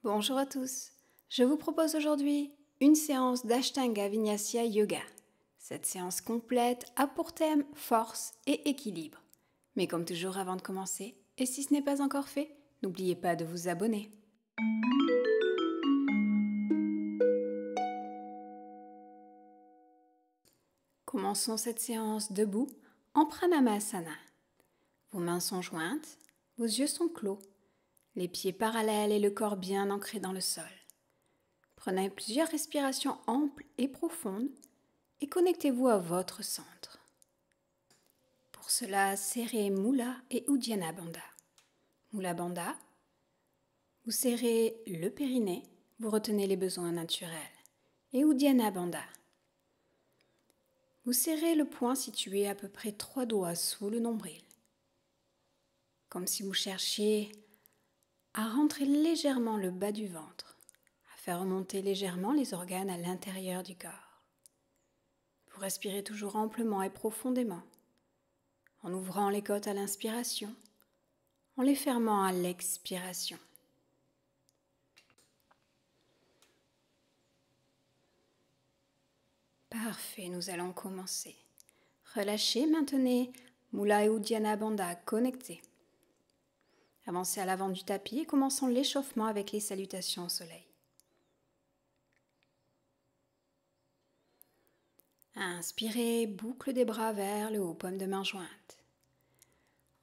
Bonjour à tous, je vous propose aujourd'hui une séance d'Ashtanga Vinyasa Yoga. Cette séance complète a pour thème force et équilibre. Mais comme toujours avant de commencer, et si ce n'est pas encore fait, n'oubliez pas de vous abonner. Commençons cette séance debout en Pranamasana. Vos mains sont jointes, vos yeux sont clos, les pieds parallèles et le corps bien ancré dans le sol. Prenez plusieurs respirations amples et profondes et connectez-vous à votre centre. Pour cela, serrez Mula et Uddiyana Bandha. Mula Bandha, vous serrez le périnée, vous retenez les besoins naturels. Et Uddiyana Bandha, vous serrez le poing situé à peu près 3 doigts sous le nombril. Comme si vous cherchiez à rentrer légèrement le bas du ventre, à faire remonter légèrement les organes à l'intérieur du corps. Vous respirez toujours amplement et profondément, en ouvrant les côtes à l'inspiration, en les fermant à l'expiration. Parfait, nous allons commencer. Relâchez, maintenez Mula et Uddiyana Bandha connectés. Avancez à l'avant du tapis et commençons l'échauffement avec les salutations au soleil. Inspirez, boucle des bras vers le haut, paume de main jointe.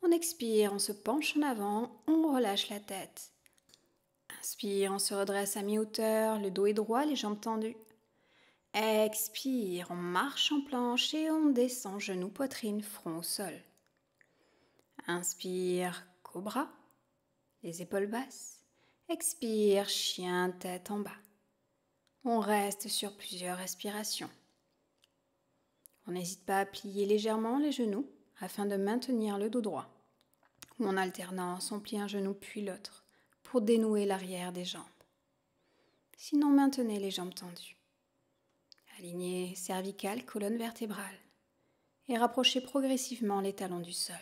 On expire, on se penche en avant, on relâche la tête. Inspire, on se redresse à mi-hauteur, le dos est droit, les jambes tendues. Expire, on marche en planche et on descend, genoux, poitrine, front au sol. Inspire, cobra, les épaules basses. Expire, chien, tête en bas. On reste sur plusieurs respirations. On n'hésite pas à plier légèrement les genoux afin de maintenir le dos droit. Ou en alternance, on plie un genou puis l'autre pour dénouer l'arrière des jambes. Sinon, maintenez les jambes tendues. Alignez cervicale, colonne vertébrale et rapprochez progressivement les talons du sol.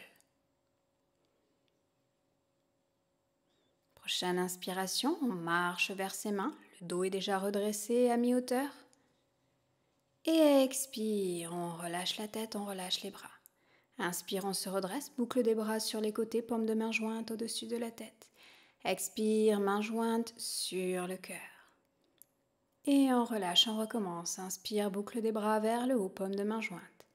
Prochaine inspiration, on marche vers ses mains, le dos est déjà redressé à mi-hauteur. Et expire, on relâche la tête, on relâche les bras. Inspire, on se redresse, boucle des bras sur les côtés, paume de main jointe au-dessus de la tête. Expire, main jointe sur le cœur. Et on relâche, on recommence. Inspire, boucle des bras vers le haut, paume de main jointe.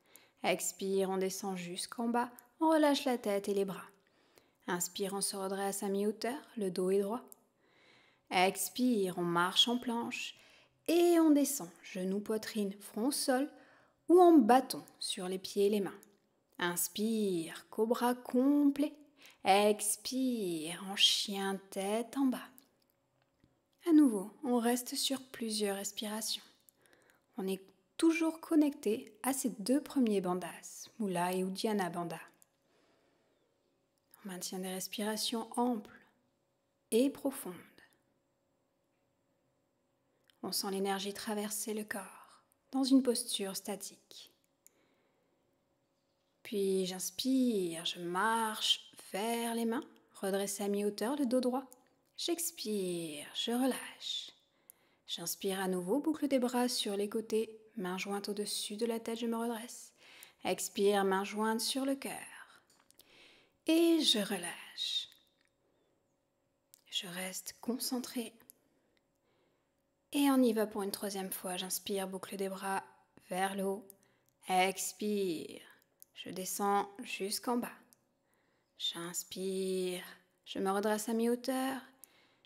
Expire, on descend jusqu'en bas, on relâche la tête et les bras. Inspire, on se redresse à mi-hauteur, le dos est droit. Expire, on marche en planche et on descend, genoux, poitrine, front au sol ou en bâton sur les pieds et les mains. Inspire, cobra complet. Expire, en chien, tête en bas. À nouveau, on reste sur plusieurs respirations. On est toujours connecté à ces deux premiers bandhas, Mula et Uddiyana Bandha. On maintient des respirations amples et profondes. On sent l'énergie traverser le corps dans une posture statique. Puis j'inspire, je marche vers les mains, redressé à mi-hauteur, le dos droit. J'expire, je relâche. J'inspire à nouveau, boucle des bras sur les côtés, main jointe au-dessus de la tête, je me redresse. Expire, main jointe sur le cœur. Et je relâche. Je reste concentrée. Et on y va pour une troisième fois. J'inspire, boucle des bras vers le haut. Expire. Je descends jusqu'en bas. J'inspire. Je me redresse à mi-hauteur.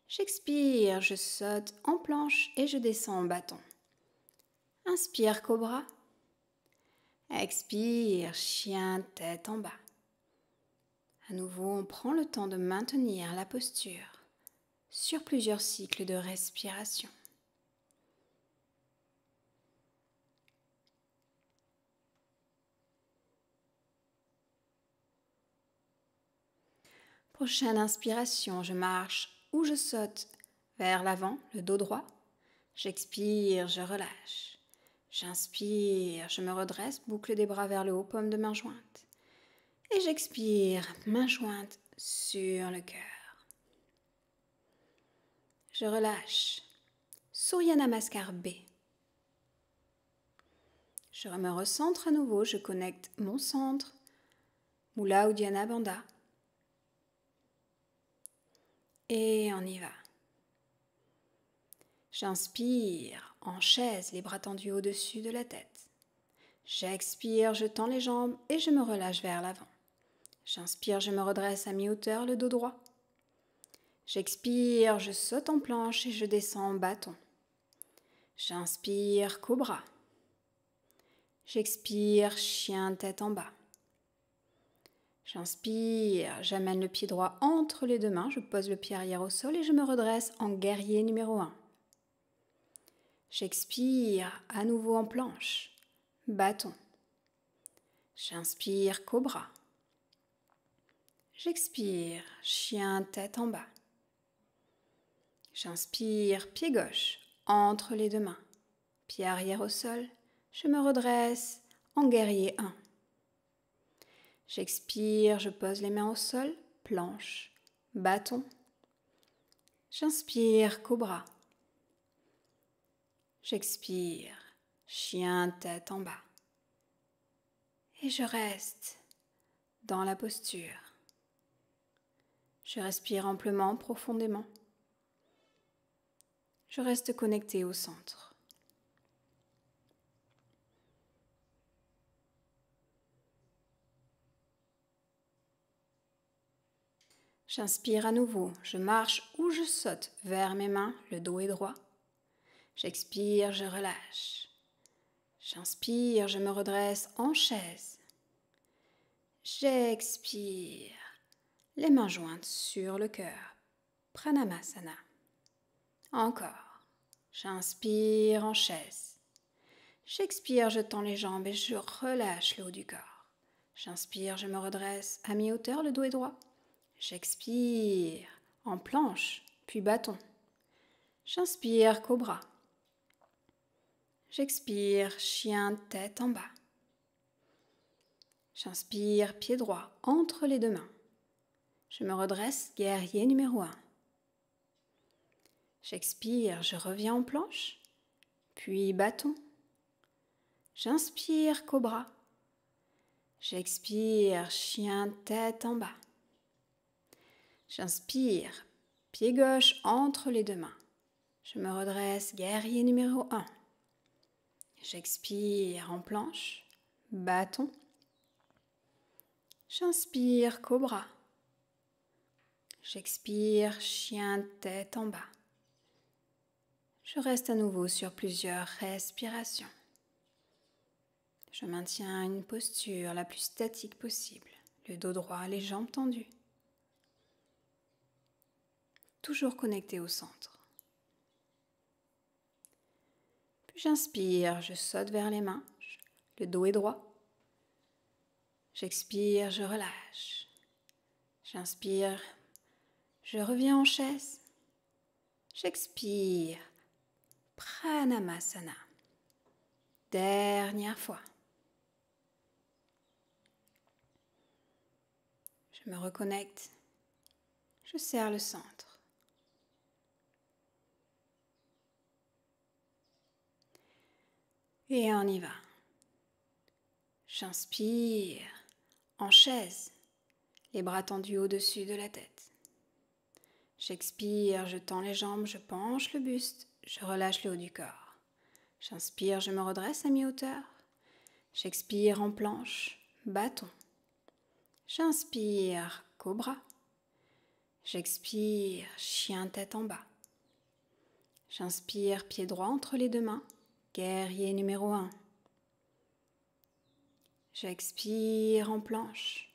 J'expire. Je saute en planche et je descends en bâton. Inspire, cobra. Expire, chien, tête en bas. À nouveau, on prend le temps de maintenir la posture sur plusieurs cycles de respiration. Prochaine inspiration, je marche ou je saute vers l'avant, le dos droit. J'expire, je relâche. J'inspire, je me redresse, boucle des bras vers le haut, paume de main jointe. Et j'expire, main jointe sur le cœur. Je relâche. Surya Namaskar B. Je me recentre à nouveau, je connecte mon centre, Mula Uddiyana Bandha. Et on y va. J'inspire en chaise, les bras tendus au-dessus de la tête. J'expire, je tends les jambes et je me relâche vers l'avant. J'inspire, je me redresse à mi-hauteur, le dos droit. J'expire, je saute en planche et je descends en bâton. J'inspire, cobra. J'expire, chien tête en bas. J'inspire, j'amène le pied droit entre les deux mains, je pose le pied arrière au sol et je me redresse en guerrier numéro 1. J'expire, à nouveau en planche, bâton. J'inspire, cobra. J'expire, chien tête en bas. J'inspire, pied gauche, entre les deux mains. Pied arrière au sol, je me redresse en guerrier 1. J'expire, je pose les mains au sol, planche, bâton. J'inspire, cobra. J'expire, chien tête en bas. Et je reste dans la posture. Je respire amplement, profondément. Je reste connecté au centre. J'inspire à nouveau, je marche ou je saute vers mes mains, le dos est droit. J'expire, je relâche. J'inspire, je me redresse en chaise. J'expire, les mains jointes sur le cœur, Pranamasana. Encore, j'inspire en chaise. J'expire, je tends les jambes et je relâche le haut du corps. J'inspire, je me redresse à mi-hauteur, le dos est droit. J'expire en planche, puis bâton. J'inspire, cobra. J'expire, chien tête en bas. J'inspire, pied droit entre les deux mains. Je me redresse, guerrier numéro 1. J'expire, je reviens en planche, puis bâton. J'inspire, cobra. J'expire, chien tête en bas. J'inspire, pied gauche entre les deux mains. Je me redresse, guerrier numéro 1. J'expire en planche, bâton. J'inspire, cobra. J'expire, chien tête en bas. Je reste à nouveau sur plusieurs respirations. Je maintiens une posture la plus statique possible, le dos droit, les jambes tendues. Toujours connecté au centre. Puis j'inspire, je saute vers les mains, le dos est droit. J'expire, je relâche. J'inspire, je reviens en chaise. J'expire, Pranamasana. Dernière fois. Je me reconnecte. Je serre le centre. Et on y va. J'inspire en chaise, les bras tendus au-dessus de la tête. J'expire, je tends les jambes, je penche le buste, je relâche le haut du corps. J'inspire, je me redresse à mi-hauteur. J'expire en planche, bâton. J'inspire, cobra. J'expire, chien tête en bas. J'inspire, pied droit entre les deux mains, guerrier numéro 1. J'expire en planche,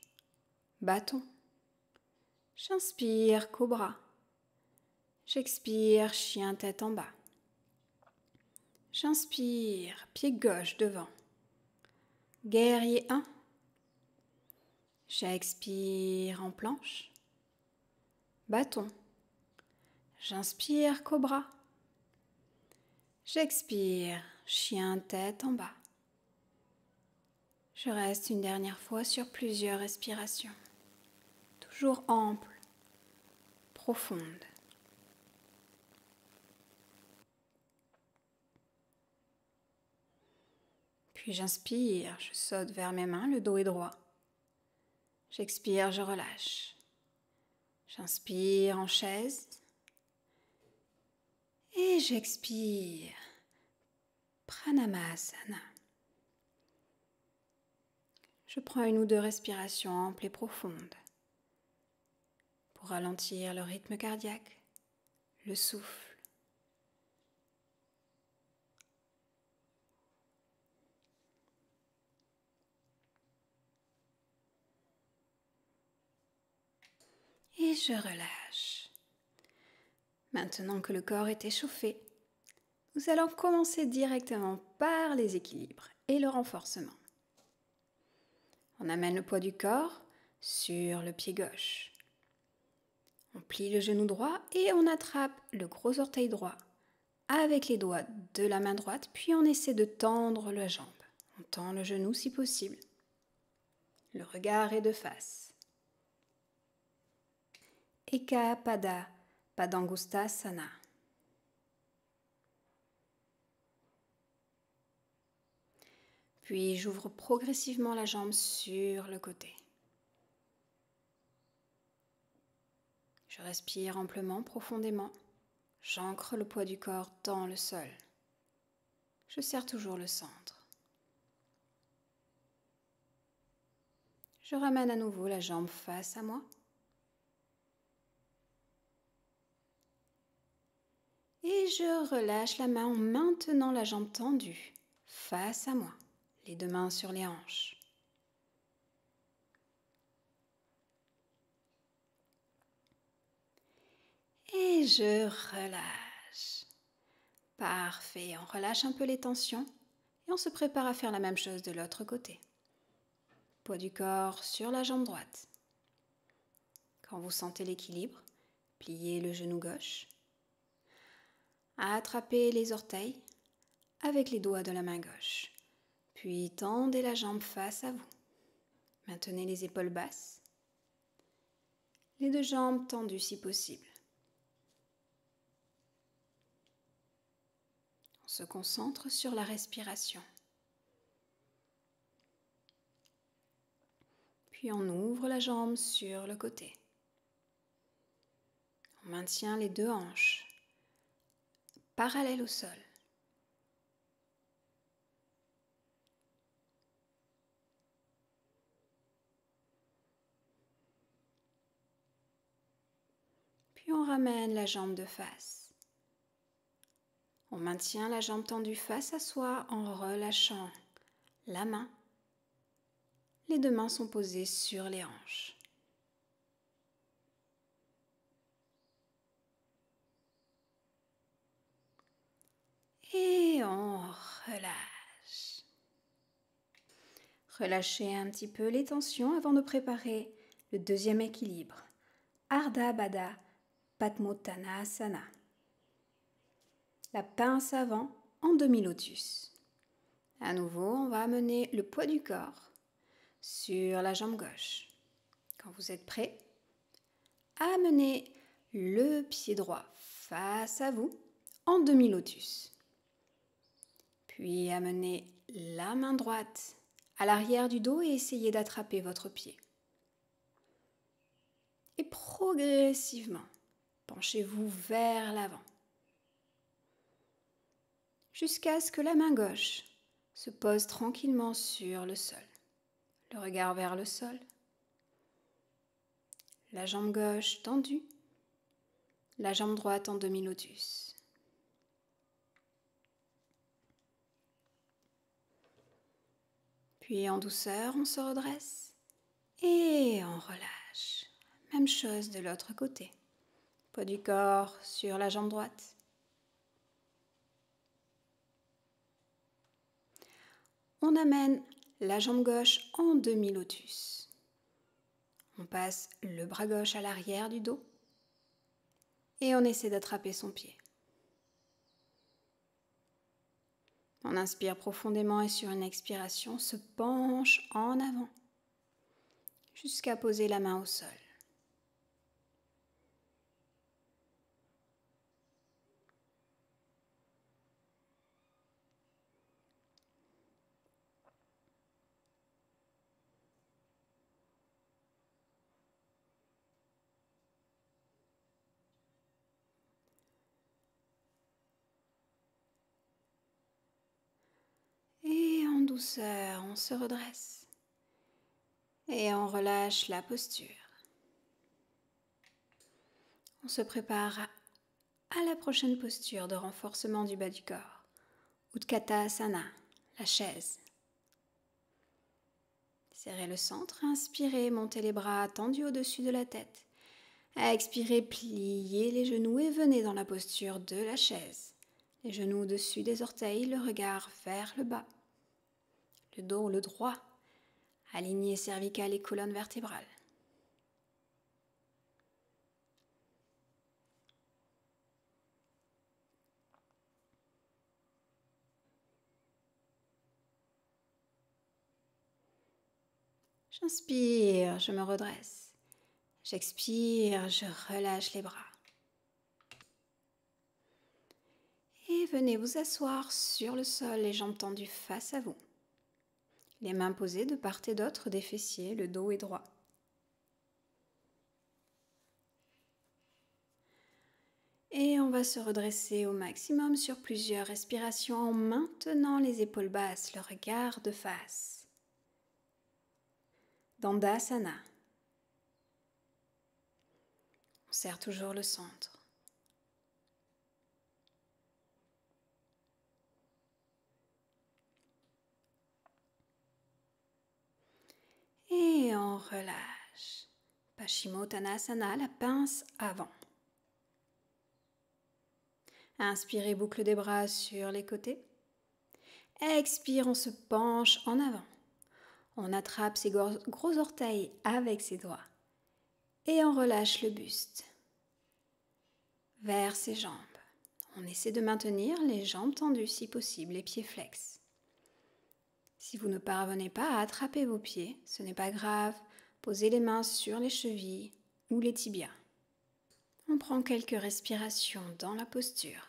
bâton. J'inspire, cobra. J'expire, chien tête en bas. J'inspire, pied gauche devant. Guerrier 1. J'expire en planche. Bâton. J'inspire, cobra. J'expire, chien tête en bas. Je reste une dernière fois sur plusieurs respirations. Toujours ample, profonde. Puis j'inspire, je saute vers mes mains, le dos est droit. J'expire, je relâche. J'inspire en chaise. Et j'expire. Pranamasana. Je prends 1 ou 2 respirations amples et profondes pour ralentir le rythme cardiaque, le souffle. Et je relâche. Maintenant que le corps est échauffé, nous allons commencer directement par les équilibres et le renforcement. On amène le poids du corps sur le pied gauche. On plie le genou droit et on attrape le gros orteil droit avec les doigts de la main droite, puis on essaie de tendre la jambe. On tend le genou si possible. Le regard est de face. Eka Pada Padangusthasana. Puis j'ouvre progressivement la jambe sur le côté. Je respire amplement, profondément. J'ancre le poids du corps dans le sol. Je serre toujours le centre. Je ramène à nouveau la jambe face à moi. Et je relâche la main en maintenant la jambe tendue face à moi. Les 2 mains sur les hanches. Et je relâche. Parfait, on relâche un peu les tensions et on se prépare à faire la même chose de l'autre côté. Poids du corps sur la jambe droite. Quand vous sentez l'équilibre, pliez le genou gauche. Attrapez les orteils avec les doigts de la main gauche. Puis tendez la jambe face à vous. Maintenez les épaules basses. Les 2 jambes tendues si possible. On se concentre sur la respiration. Puis on ouvre la jambe sur le côté. On maintient les 2 hanches parallèles au sol. Puis on ramène la jambe de face. On maintient la jambe tendue face à soi en relâchant la main. Les 2 mains sont posées sur les hanches. Et on relâche. Relâchez un petit peu les tensions avant de préparer le 2e équilibre. Ardha Baddha Padmottanasana. La pince avant en demi-lotus. À nouveau, on va amener le poids du corps sur la jambe gauche. Quand vous êtes prêt, amenez le pied droit face à vous en demi-lotus. Puis amenez la main droite à l'arrière du dos et essayez d'attraper votre pied. Et progressivement, penchez-vous vers l'avant. Jusqu'à ce que la main gauche se pose tranquillement sur le sol. Le regard vers le sol. La jambe gauche tendue. La jambe droite en demi-lotus. Puis en douceur, on se redresse et on relâche. Même chose de l'autre côté. Poids du corps sur la jambe droite. On amène la jambe gauche en demi-lotus. On passe le bras gauche à l'arrière du dos et on essaie d'attraper son pied. On inspire profondément et sur une expiration, se penche en avant jusqu'à poser la main au sol. douceur, on se redresse et on relâche la posture. On se prépare à la prochaine posture de renforcement du bas du corps, Utkatasana, la chaise. Serrez le centre, inspirez, montez les bras tendus au-dessus de la tête. Expirez, pliez les genoux et venez dans la posture de la chaise. Les genoux au-dessus des orteils, le regard vers le bas. Le dos le droit, aligné cervical et colonne vertébrale. J'inspire, je me redresse. J'expire, je relâche les bras. Et venez vous asseoir sur le sol, les jambes tendues face à vous. Les mains posées de part et d'autre des fessiers, le dos est droit. Et on va se redresser au maximum sur plusieurs respirations en maintenant les épaules basses, le regard de face. Dandasana. On serre toujours le centre. Et on relâche. Paschimottanasana, la pince avant. Inspirez, boucle des bras sur les côtés. Expire, on se penche en avant. On attrape ses gros orteils avec ses doigts. Et on relâche le buste vers ses jambes. On essaie de maintenir les jambes tendues si possible, les pieds flex. Si vous ne parvenez pas à attraper vos pieds, ce n'est pas grave. Posez les mains sur les chevilles ou les tibias. On prend quelques respirations dans la posture.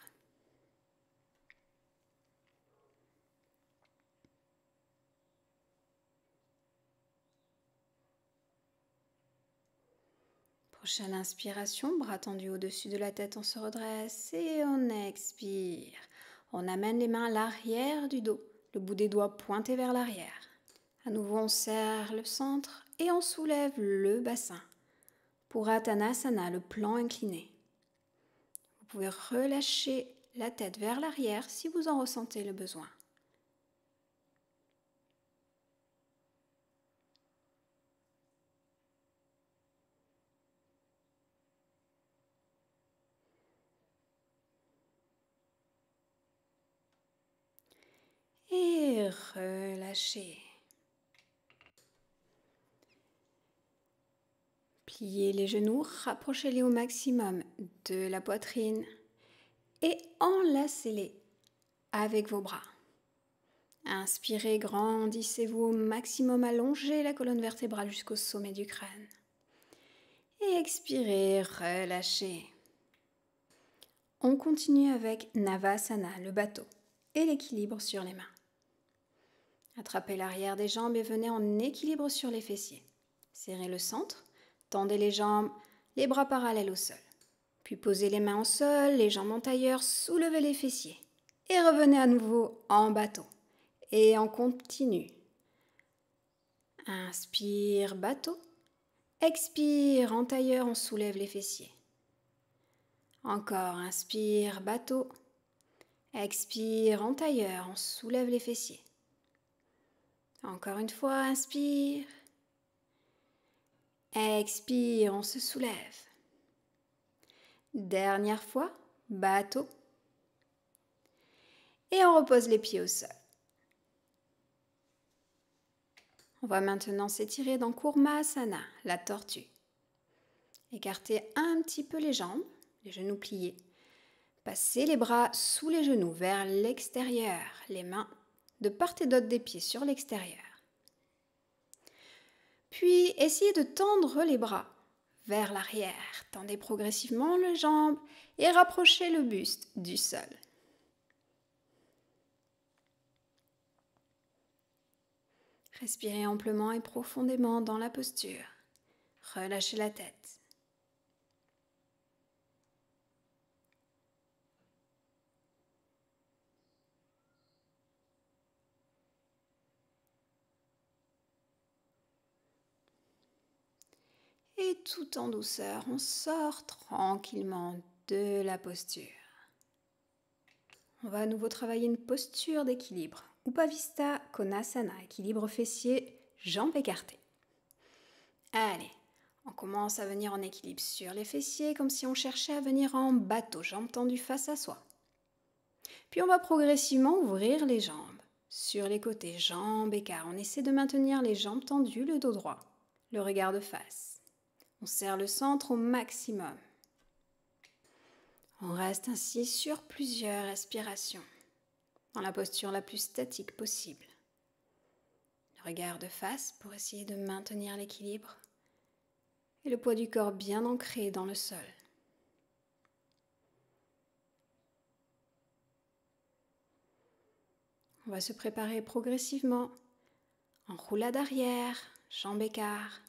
Prochaine inspiration, bras tendus au-dessus de la tête, on se redresse et on expire. On amène les mains à l'arrière du dos, le bout des doigts pointé vers l'arrière. À nouveau, on serre le centre et on soulève le bassin. Puratanasana, le plan incliné. Vous pouvez relâcher la tête vers l'arrière si vous en ressentez le besoin. Et relâchez. Pliez les genoux, rapprochez-les au maximum de la poitrine et enlacez-les avec vos bras. Inspirez, grandissez-vous au maximum, allongez la colonne vertébrale jusqu'au sommet du crâne. Et expirez, relâchez. On continue avec Navasana, le bateau, et l'équilibre sur les mains. Attrapez l'arrière des jambes et venez en équilibre sur les fessiers. Serrez le centre, tendez les jambes, les bras parallèles au sol. Puis posez les mains au sol, les jambes en tailleur, soulevez les fessiers. Et revenez à nouveau en bateau. Et on continue. Inspire, bateau. Expire, en tailleur, on soulève les fessiers. Encore, inspire, bateau. Expire, en tailleur, on soulève les fessiers. Encore une fois, inspire. Expire, on se soulève. Dernière fois, bateau. Et on repose les pieds au sol. On va maintenant s'étirer dans Kurmasana, la tortue. Écartez un petit peu les jambes, les genoux pliés. Passez les bras sous les genoux vers l'extérieur, les mains de part et d'autre des pieds sur l'extérieur. Puis essayez de tendre les bras vers l'arrière. Tendez progressivement les jambes et rapprochez le buste du sol. Respirez amplement et profondément dans la posture. Relâchez la tête. Et tout en douceur, on sort tranquillement de la posture. On va à nouveau travailler une posture d'équilibre. Upavista Konasana, équilibre fessier, jambes écartées. Allez, on commence à venir en équilibre sur les fessiers comme si on cherchait à venir en bateau, jambes tendues face à soi. Puis on va progressivement ouvrir les jambes. Sur les côtés, jambes écart. On essaie de maintenir les jambes tendues, le dos droit, le regard de face. On serre le centre au maximum. On reste ainsi sur plusieurs respirations, dans la posture la plus statique possible. Le regard de face pour essayer de maintenir l'équilibre et le poids du corps bien ancré dans le sol. On va se préparer progressivement en roulade arrière, jambes écart.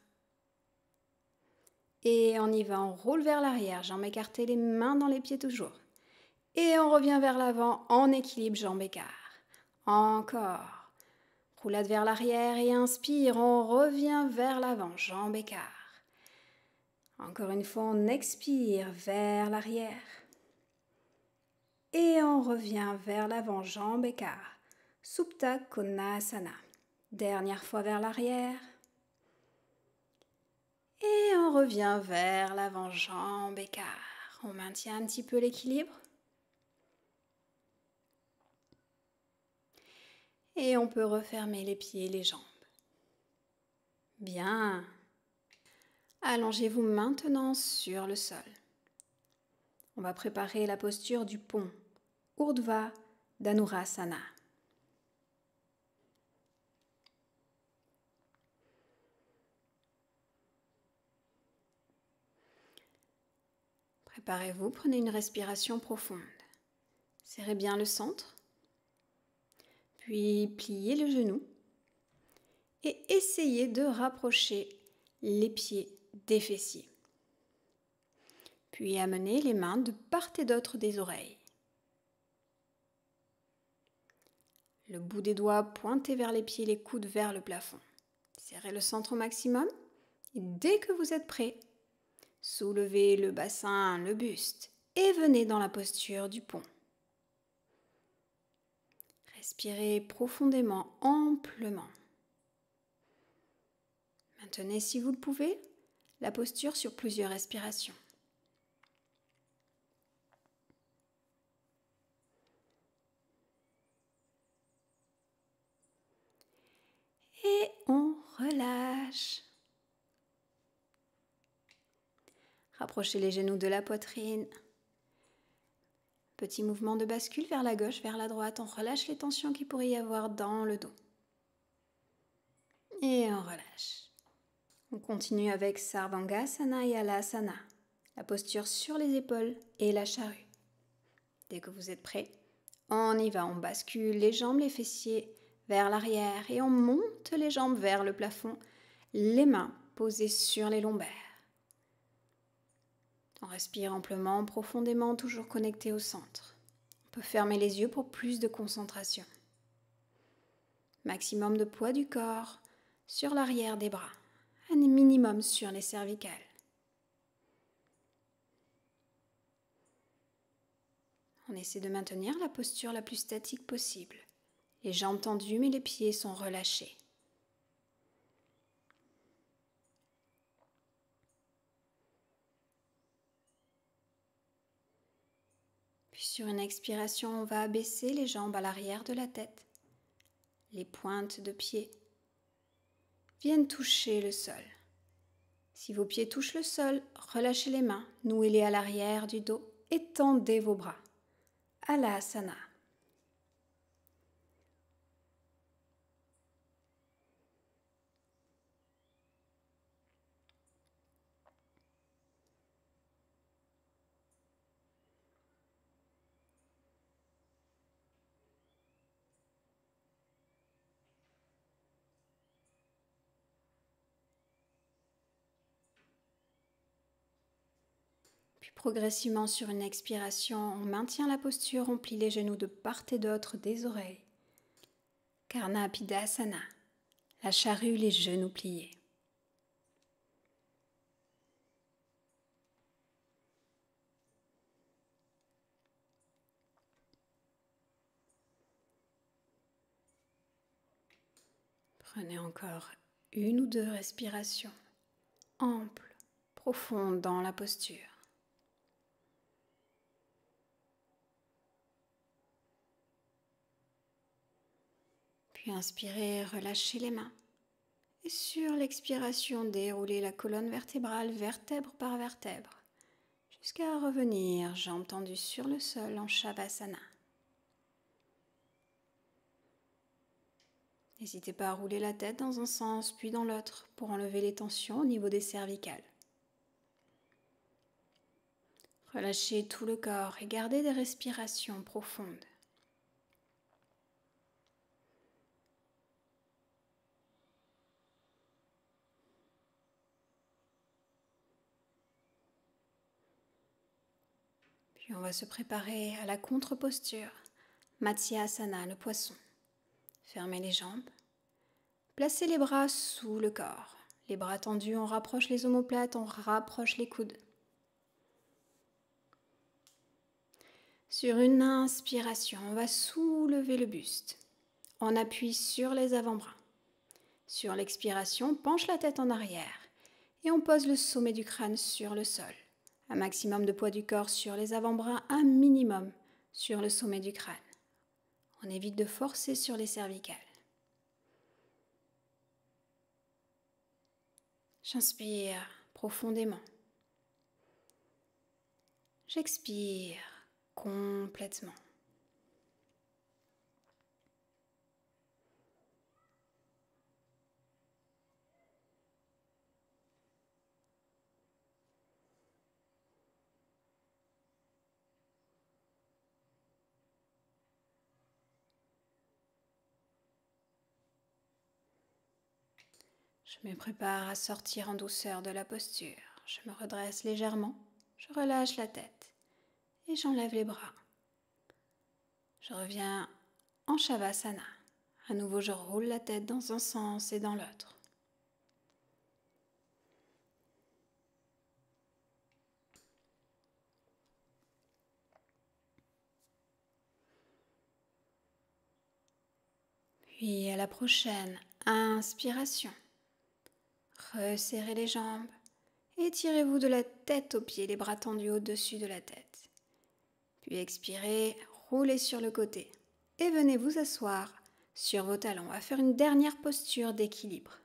Et on y va, on roule vers l'arrière, jambes écartées, les mains dans les pieds toujours. Et on revient vers l'avant en équilibre, jambes écart. Encore. Roulade vers l'arrière et inspire, on revient vers l'avant, jambes écart. Encore une fois, on expire vers l'arrière. Et on revient vers l'avant, jambes écart. Supta Konasana. Dernière fois vers l'arrière. Et on revient vers l'avant, jambes écart. On maintient un petit peu l'équilibre. Et on peut refermer les pieds et les jambes. Bien. Allongez-vous maintenant sur le sol. On va préparer la posture du pont, Urdhva Dhanurasana. Préparez-vous, prenez une respiration profonde. Serrez bien le centre, puis pliez le genou et essayez de rapprocher les pieds des fessiers. Puis amenez les mains de part et d'autre des oreilles. Le bout des doigts pointé vers les pieds, les coudes vers le plafond. Serrez le centre au maximum et dès que vous êtes prêt, soulevez le bassin, le buste et venez dans la posture du pont. Respirez profondément, amplement. Maintenez, si vous le pouvez, la posture sur plusieurs respirations. Et on relâche. Rapprochez les genoux de la poitrine. Petit mouvement de bascule vers la gauche, vers la droite. On relâche les tensions qu'il pourrait y avoir dans le dos. Et on relâche. On continue avec Sarvangasana et Alasana. La posture sur les épaules et la charrue. Dès que vous êtes prêts, on y va. On bascule les jambes, les fessiers vers l'arrière et on monte les jambes vers le plafond. Les mains posées sur les lombaires. On respire amplement, profondément, toujours connecté au centre. On peut fermer les yeux pour plus de concentration. Maximum de poids du corps sur l'arrière des bras. Un minimum sur les cervicales. On essaie de maintenir la posture la plus statique possible. Les jambes tendues mais les pieds sont relâchés. Puis sur une expiration, on va abaisser les jambes à l'arrière de la tête. Les pointes de pied viennent toucher le sol. Si vos pieds touchent le sol, relâchez les mains, nouez-les à l'arrière du dos et tendez vos bras. Alasana. Puis progressivement sur une expiration, on maintient la posture, on plie les genoux de part et d'autre des oreilles. Karnapidasana, la charrue, les genoux pliés. Prenez encore une ou deux respirations amples, profondes dans la posture. Puis inspirez, relâchez les mains. Et sur l'expiration, déroulez la colonne vertébrale vertèbre par vertèbre jusqu'à revenir jambes tendues sur le sol en Shavasana. N'hésitez pas à rouler la tête dans un sens puis dans l'autre pour enlever les tensions au niveau des cervicales. Relâchez tout le corps et gardez des respirations profondes. Puis on va se préparer à la contre-posture, Matsyasana, le poisson. Fermez les jambes. Placez les bras sous le corps. Les bras tendus, on rapproche les omoplates, on rapproche les coudes. Sur une inspiration, on va soulever le buste. On appuie sur les avant-bras. Sur l'expiration, on penche la tête en arrière et on pose le sommet du crâne sur le sol. Un maximum de poids du corps sur les avant-bras, un minimum sur le sommet du crâne. On évite de forcer sur les cervicales. J'inspire profondément. J'expire complètement. Je me prépare à sortir en douceur de la posture. Je me redresse légèrement, je relâche la tête et j'enlève les bras. Je reviens en Shavasana. À nouveau, je roule la tête dans un sens et dans l'autre. Puis à la prochaine inspiration, resserrez les jambes. Étirez-vous de la tête aux pieds, les bras tendus au-dessus de la tête. Puis expirez, roulez sur le côté et venez vous asseoir sur vos talons. On va faire une dernière posture d'équilibre.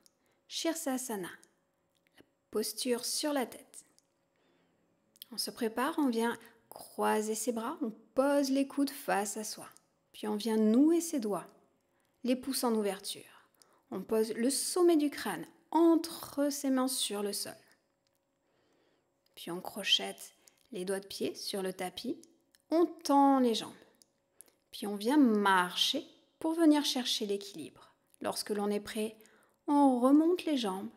Shirsasana, la posture sur la tête. On se prépare, on vient croiser ses bras, on pose les coudes face à soi. Puis on vient nouer ses doigts, les pouces en ouverture. On pose le sommet du crâne entre ses mains sur le sol. Puis on crochette les doigts de pied sur le tapis, on tend les jambes. Puis on vient marcher pour venir chercher l'équilibre. Lorsque l'on est prêt, on remonte les jambes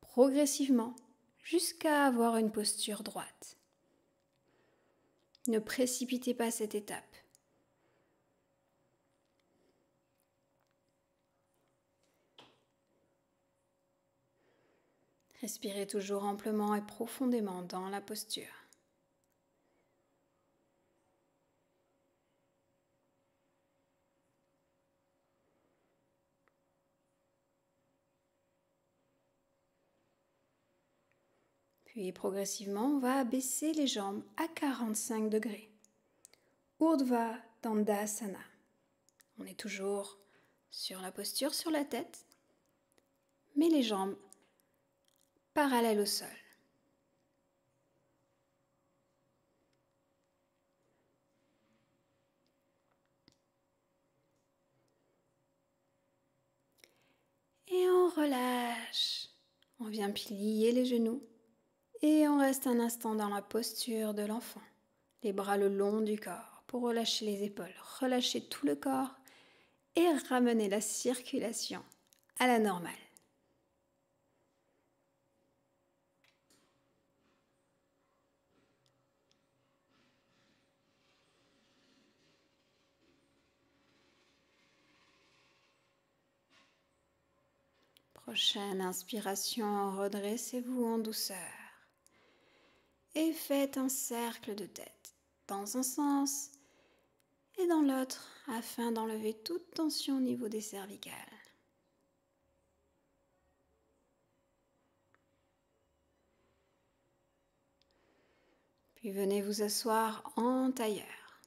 progressivement jusqu'à avoir une posture droite. Ne précipitez pas cette étape. Respirez toujours amplement et profondément dans la posture. Puis progressivement, on va abaisser les jambes à 45 degrés. Urdhva Dandasana. On est toujours sur la posture, sur la tête, mais les jambes parallèles au sol. Et on relâche. On vient plier les genoux et on reste un instant dans la posture de l'enfant. Les bras le long du corps pour relâcher les épaules, relâcher tout le corps et ramener la circulation à la normale. Prochaine inspiration, redressez-vous en douceur et faites un cercle de tête dans un sens et dans l'autre afin d'enlever toute tension au niveau des cervicales. Puis venez vous asseoir en tailleur.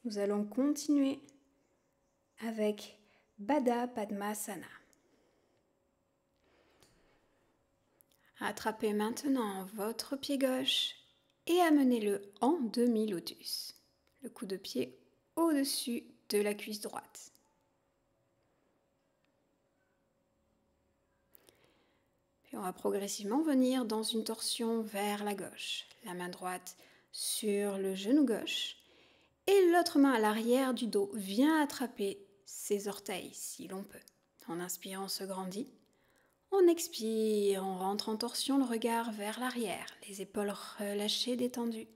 Nous allons continuer avec Baddha Padmasana. Attrapez maintenant votre pied gauche et amenez-le en demi-lotus. Le coup de pied au-dessus de la cuisse droite. Puis on va progressivement venir dans une torsion vers la gauche. La main droite sur le genou gauche et l'autre main à l'arrière du dos vient attraper ses orteils si l'on peut. En inspirant, on se grandit. On expire, on rentre en torsion, le regard vers l'arrière, les épaules relâchées, détendues.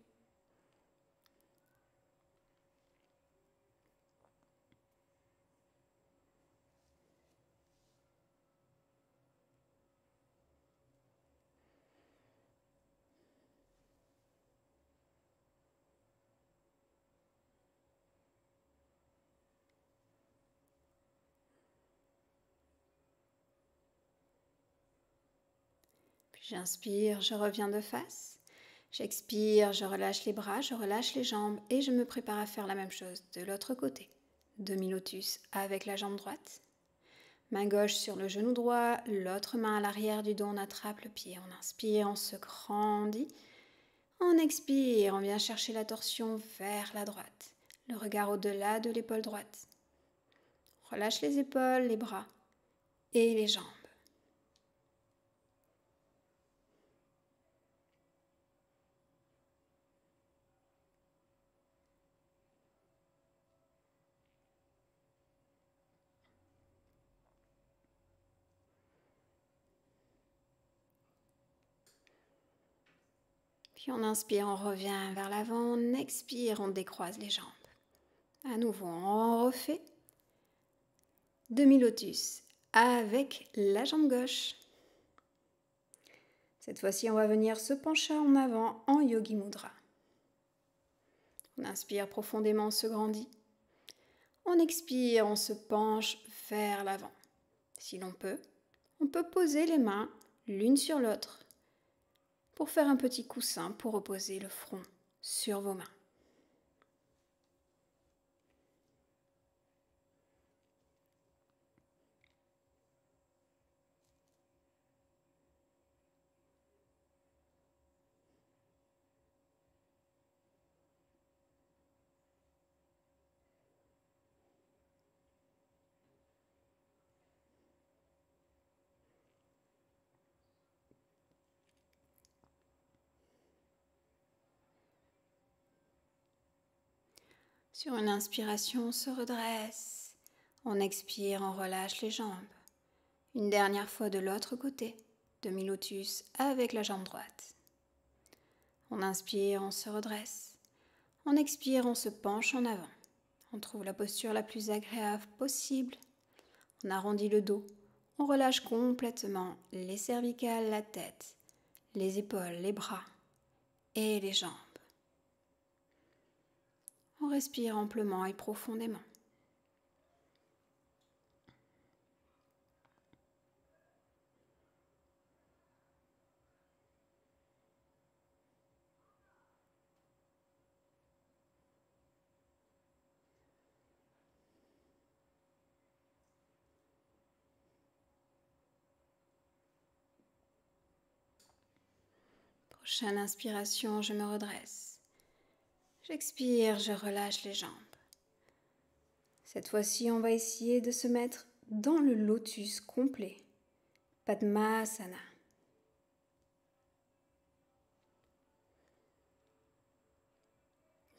J'inspire, je reviens de face. J'expire, je relâche les bras, je relâche les jambes et je me prépare à faire la même chose de l'autre côté. Demi-lotus avec la jambe droite. Main gauche sur le genou droit, l'autre main à l'arrière du dos, on attrape le pied. On inspire, on se grandit. On expire, on vient chercher la torsion vers la droite. Le regard au-delà de l'épaule droite. On relâche les épaules, les bras et les jambes. Puis on inspire, on revient vers l'avant, on expire, on décroise les jambes. À nouveau, on refait. Demi-lotus avec la jambe gauche. Cette fois-ci, on va venir se pencher en avant en Yogi Mudra. On inspire profondément, on se grandit. On expire, on se penche vers l'avant. Si l'on peut, on peut poser les mains l'une sur l'autre pour faire un petit coussin pour reposer le front sur vos mains. Sur une inspiration, on se redresse. On expire, on relâche les jambes. Une dernière fois de l'autre côté. Demi-lotus avec la jambe droite. On inspire, on se redresse. On expire, on se penche en avant. On trouve la posture la plus agréable possible. On arrondit le dos. On relâche complètement les cervicales, la tête, les épaules, les bras et les jambes. On respire amplement et profondément. Prochaine inspiration, je me redresse. J'expire, je relâche les jambes. Cette fois-ci, on va essayer de se mettre dans le lotus complet. Padmasana.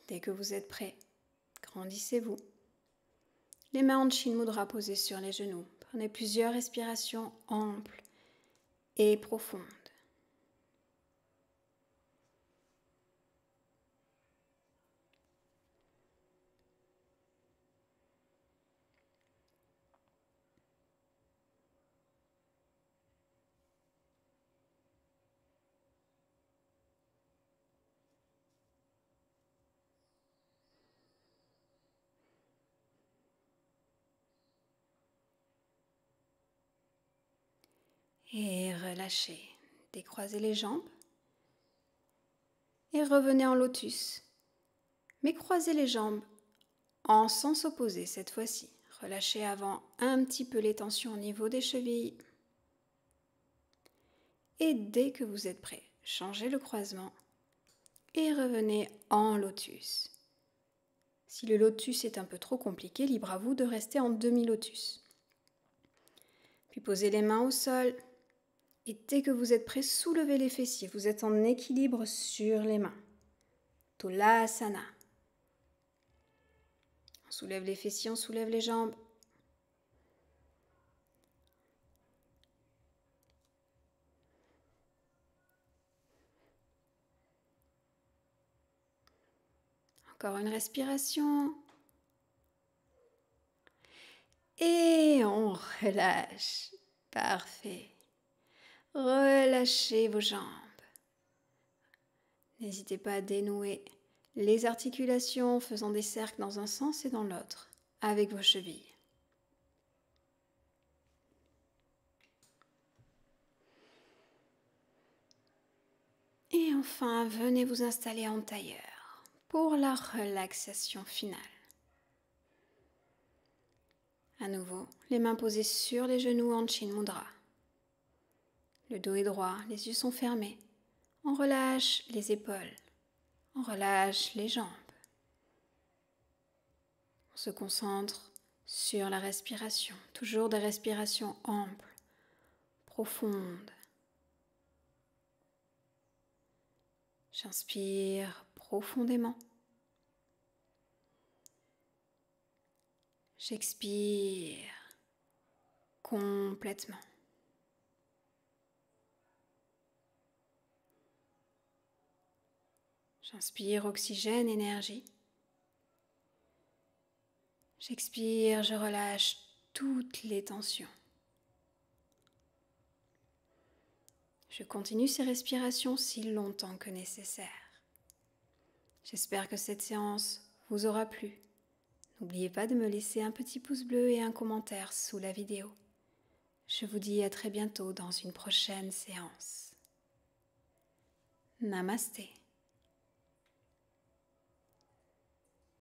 Dès que vous êtes prêt, grandissez-vous. Les mains en Chin Mudra posées sur les genoux. Prenez plusieurs respirations amples et profondes. Et relâchez. Décroisez les jambes. et revenez en lotus. Mais croisez les jambes en sens opposé cette fois-ci. Relâchez avant un petit peu les tensions au niveau des chevilles. Et dès que vous êtes prêt, changez le croisement et revenez en lotus. Si le lotus est un peu trop compliqué, libre à vous de rester en demi-lotus. Puis posez les mains au sol et dès que vous êtes prêt, soulevez les fessiers. Vous êtes en équilibre sur les mains. Tolasana. On soulève les fessiers, on soulève les jambes. Encore une respiration. Et on relâche. Parfait. Relâchez vos jambes. N'hésitez pas à dénouer les articulations en faisant des cercles dans un sens et dans l'autre avec vos chevilles. Et enfin, venez vous installer en tailleur pour la relaxation finale. À nouveau, les mains posées sur les genoux en Chin Mudra. Le dos est droit, les yeux sont fermés. On relâche les épaules, on relâche les jambes. On se concentre sur la respiration, toujours des respirations amples, profondes. J'inspire profondément. J'expire complètement. J'inspire oxygène, énergie. J'expire, je relâche toutes les tensions. Je continue ces respirations si longtemps que nécessaire. J'espère que cette séance vous aura plu. N'oubliez pas de me laisser un petit pouce bleu et un commentaire sous la vidéo. Je vous dis à très bientôt dans une prochaine séance. Namasté.